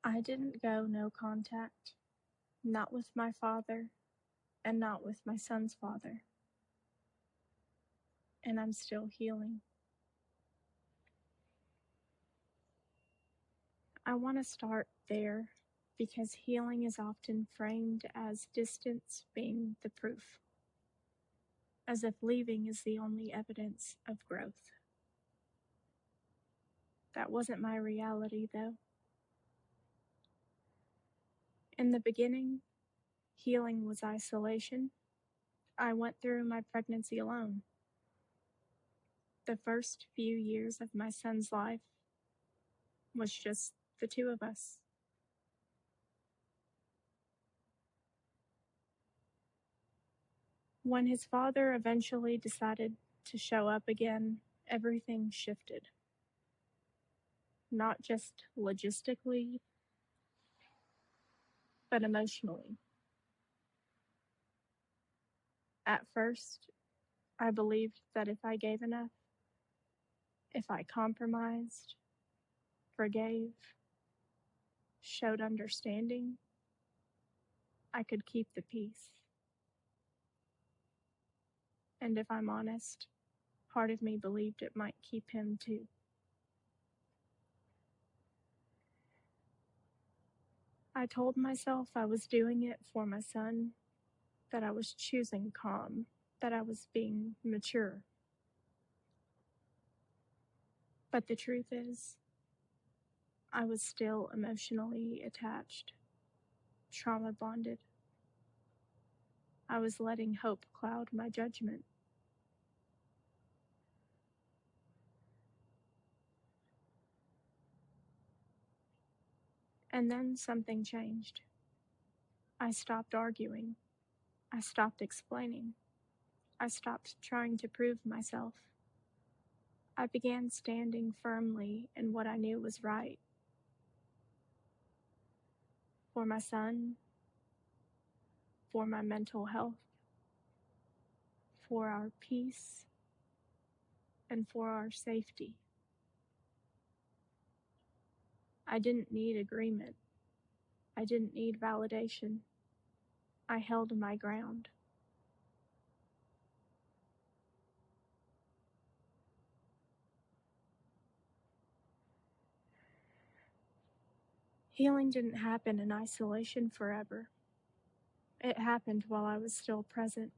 I didn't go no contact, not with my father and not with my son's father. And I'm still healing. I want to start there because healing is often framed as distance being the proof, as if leaving is the only evidence of growth. That wasn't my reality, though. In the beginning, healing was isolation. I went through my pregnancy alone. The first few years of my son's life was just the two of us. When his father eventually decided to show up again, everything shifted. Not just logistically, but emotionally. At first, I believed that if I gave enough, if I compromised, forgave, showed understanding, I could keep the peace. And if I'm honest, part of me believed it might keep him too. I told myself I was doing it for my son, that I was choosing calm, that I was being mature. But the truth is, I was still emotionally attached, trauma bonded. I was letting hope cloud my judgment. And then something changed. I stopped arguing. I stopped explaining. I stopped trying to prove myself. I began standing firmly in what I knew was right. For my son, for my mental health, for our peace, and for our safety. I didn't need agreement. I didn't need validation. I held my ground. Healing didn't happen in isolation forever. It happened while I was still present,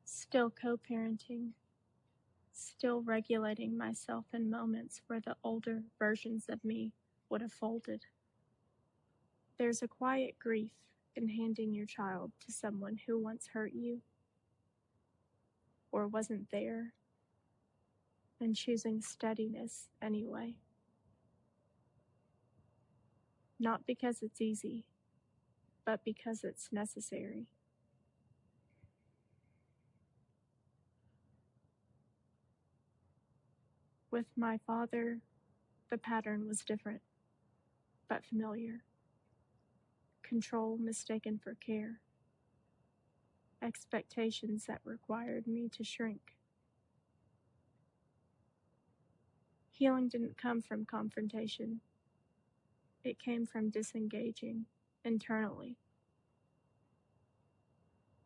still co-parenting, still regulating myself in moments where the older versions of me would have folded. There's a quiet grief in handing your child to someone who once hurt you or wasn't there, and choosing steadiness anyway. Not because it's easy, but because it's necessary. With my father, the pattern was different, but familiar. Control mistaken for care. Expectations that required me to shrink. Healing didn't come from confrontation. It came from disengaging internally.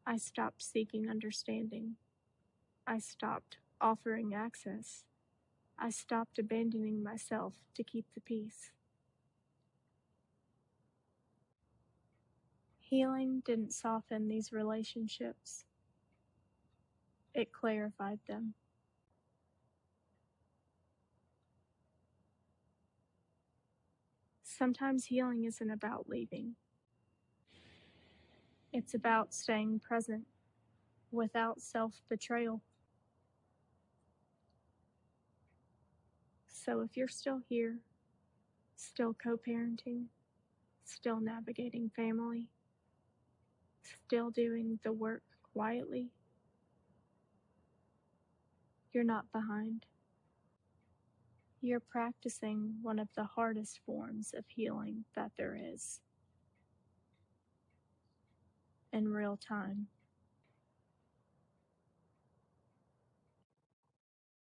I stopped seeking understanding. I stopped offering access. I stopped abandoning myself to keep the peace. Healing didn't soften these relationships. It clarified them. Sometimes healing isn't about leaving. It's about staying present without self-betrayal. So if you're still here, still co-parenting, still navigating family, still doing the work quietly, you're not behind. You're practicing one of the hardest forms of healing that there is, in real time.